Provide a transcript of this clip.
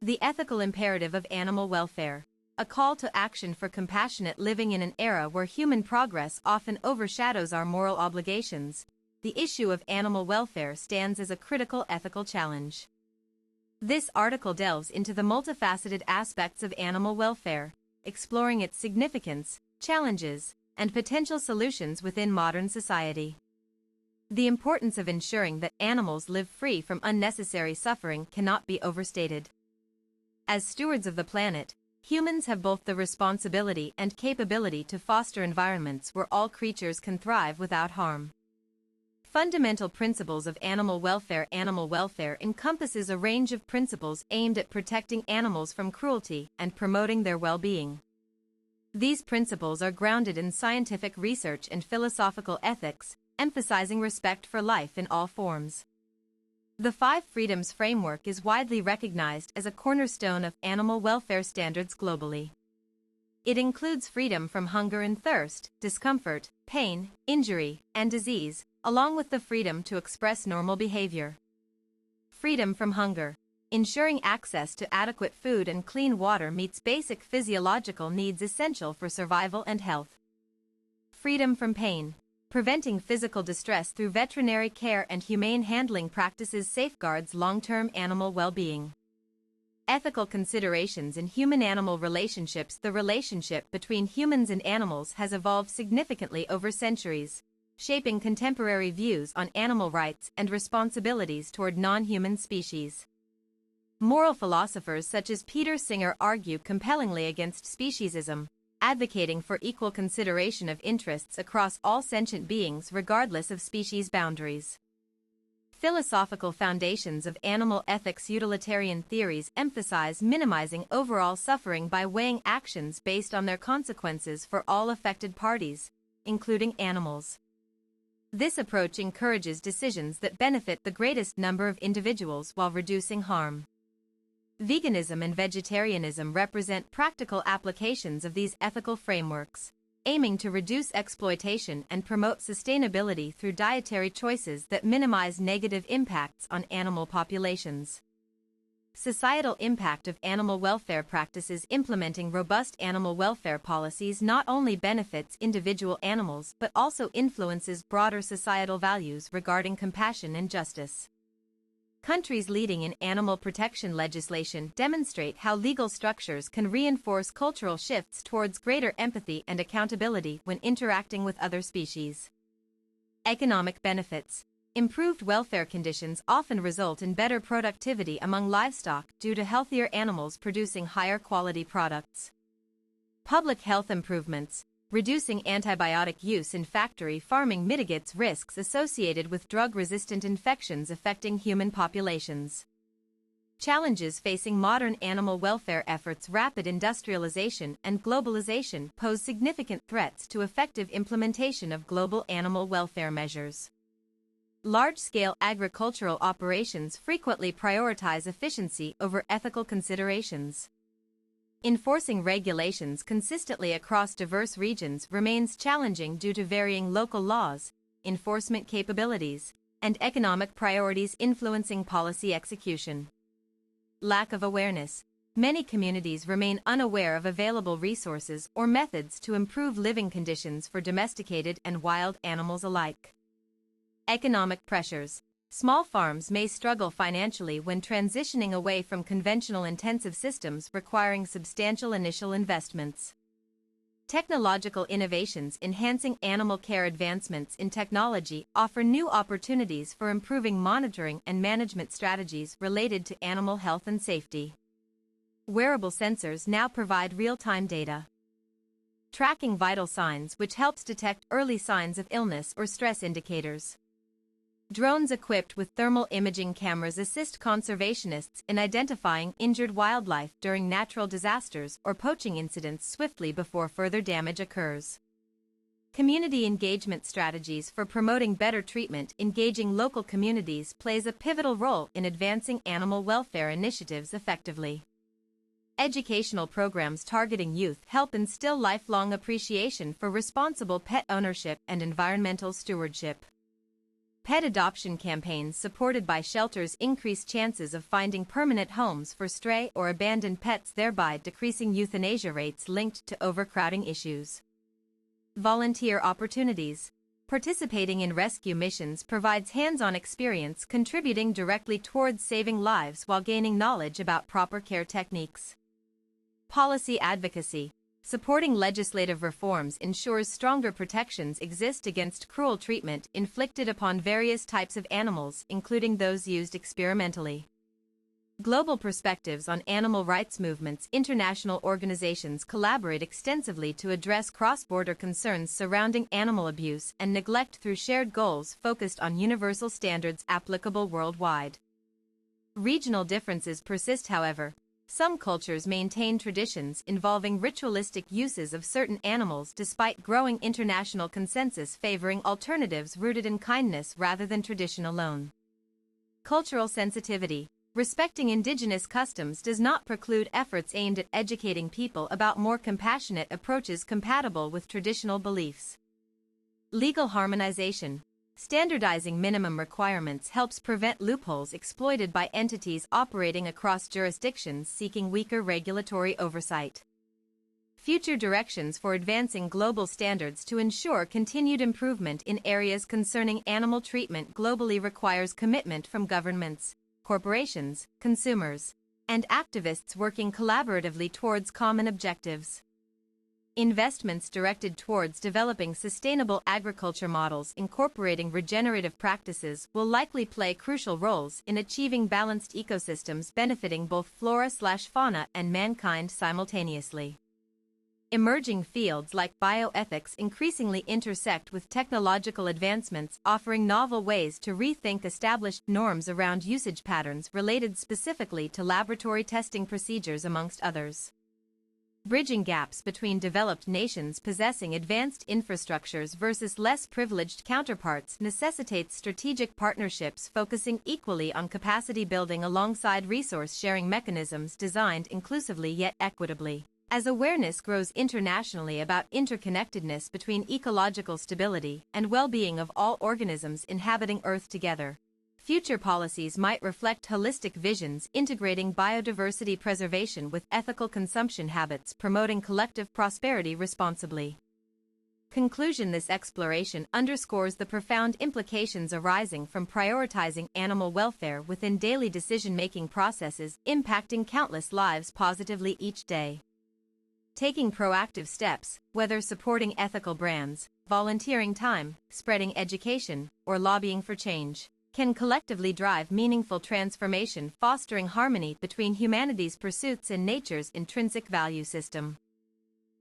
The ethical imperative of animal welfare, a call to action for compassionate living in an era where human progress often overshadows our moral obligations. The issue of animal welfare stands as a critical ethical challenge. This article delves into the multifaceted aspects of animal welfare, exploring its significance, challenges, and potential solutions within modern society. The importance of ensuring that animals live free from unnecessary suffering cannot be overstated. As stewards of the planet, humans have both the responsibility and capability to foster environments where all creatures can thrive without harm. Fundamental principles of animal welfare. Animal welfare encompasses a range of principles aimed at protecting animals from cruelty and promoting their well-being. These principles are grounded in scientific research and philosophical ethics, emphasizing respect for life in all forms. The Five Freedoms framework is widely recognized as a cornerstone of animal welfare standards globally. It includes freedom from hunger and thirst, discomfort, pain, injury, and disease, along with the freedom to express normal behavior. Freedom from hunger. Ensuring access to adequate food and clean water meets basic physiological needs essential for survival and health. Freedom from pain. Preventing physical distress through veterinary care and humane handling practices safeguards long-term animal well-being. Ethical considerations in human-animal relationships. The relationship between humans and animals has evolved significantly over centuries, shaping contemporary views on animal rights and responsibilities toward non-human species. Moral philosophers such as Peter Singer argue compellingly against speciesism, advocating for equal consideration of interests across all sentient beings regardless of species boundaries. Philosophical foundations of animal ethics. Utilitarian theories emphasize minimizing overall suffering by weighing actions based on their consequences for all affected parties, including animals. This approach encourages decisions that benefit the greatest number of individuals while reducing harm. Veganism and vegetarianism represent practical applications of these ethical frameworks, aiming to reduce exploitation and promote sustainability through dietary choices that minimize negative impacts on animal populations. Societal impact of animal welfare practices. Implementing robust animal welfare policies not only benefits individual animals but also influences broader societal values regarding compassion and justice. Countries leading in animal protection legislation demonstrate how legal structures can reinforce cultural shifts towards greater empathy and accountability when interacting with other species. Economic benefits. Improved welfare conditions often result in better productivity among livestock due to healthier animals producing higher quality products. Public health improvements. Reducing antibiotic use in factory farming mitigates risks associated with drug-resistant infections affecting human populations. Challenges facing modern animal welfare efforts. Rapid industrialization and globalization pose significant threats to effective implementation of global animal welfare measures. Large-scale agricultural operations frequently prioritize efficiency over ethical considerations. Enforcing regulations consistently across diverse regions remains challenging due to varying local laws, enforcement capabilities, and economic priorities influencing policy execution. Lack of awareness. Many communities remain unaware of available resources or methods to improve living conditions for domesticated and wild animals alike. Economic pressures. Small farms may struggle financially when transitioning away from conventional intensive systems requiring substantial initial investments. Technological innovations enhancing animal care. Advancements in technology offer new opportunities for improving monitoring and management strategies related to animal health and safety. Wearable sensors now provide real-time data, tracking vital signs, which helps detect early signs of illness or stress indicators. Drones equipped with thermal imaging cameras assist conservationists in identifying injured wildlife during natural disasters or poaching incidents swiftly before further damage occurs. Community engagement strategies for promoting better treatment. Engaging local communities plays a pivotal role in advancing animal welfare initiatives effectively. Educational programs targeting youth help instill lifelong appreciation for responsible pet ownership and environmental stewardship. Pet adoption campaigns supported by shelters increase chances of finding permanent homes for stray or abandoned pets, thereby decreasing euthanasia rates linked to overcrowding issues. Volunteer opportunities. Participating in rescue missions provides hands-on experience, contributing directly towards saving lives while gaining knowledge about proper care techniques. Policy advocacy. Supporting legislative reforms ensures stronger protections exist against cruel treatment inflicted upon various types of animals, including those used experimentally. Global perspectives on animal rights movements. International organizations collaborate extensively to address cross-border concerns surrounding animal abuse and neglect through shared goals focused on universal standards applicable worldwide. Regional differences persist, however. Some cultures maintain traditions involving ritualistic uses of certain animals despite growing international consensus favoring alternatives rooted in kindness rather than tradition alone. Cultural sensitivity. Respecting indigenous customs does not preclude efforts aimed at educating people about more compassionate approaches compatible with traditional beliefs. Legal harmonization. Standardizing minimum requirements helps prevent loopholes exploited by entities operating across jurisdictions seeking weaker regulatory oversight. Future directions for advancing global standards to ensure continued improvement in areas concerning animal treatment globally requires commitment from governments, corporations, consumers, and activists working collaboratively towards common objectives. Investments directed towards developing sustainable agriculture models incorporating regenerative practices will likely play crucial roles in achieving balanced ecosystems benefiting both flora/fauna and mankind simultaneously. Emerging fields like bioethics increasingly intersect with technological advancements, offering novel ways to rethink established norms around usage patterns related specifically to laboratory testing procedures, amongst others. Bridging gaps between developed nations possessing advanced infrastructures versus less privileged counterparts necessitates strategic partnerships focusing equally on capacity building alongside resource sharing mechanisms designed inclusively yet equitably. As awareness grows internationally about interconnectedness between ecological stability and well-being of all organisms inhabiting Earth together, future policies might reflect holistic visions integrating biodiversity preservation with ethical consumption habits, promoting collective prosperity responsibly. Conclusion. This exploration underscores the profound implications arising from prioritizing animal welfare within daily decision-making processes, impacting countless lives positively each day. Taking proactive steps, whether supporting ethical brands, volunteering time, spreading education, or lobbying for change, can collectively drive meaningful transformation, fostering harmony between humanity's pursuits and nature's intrinsic value system.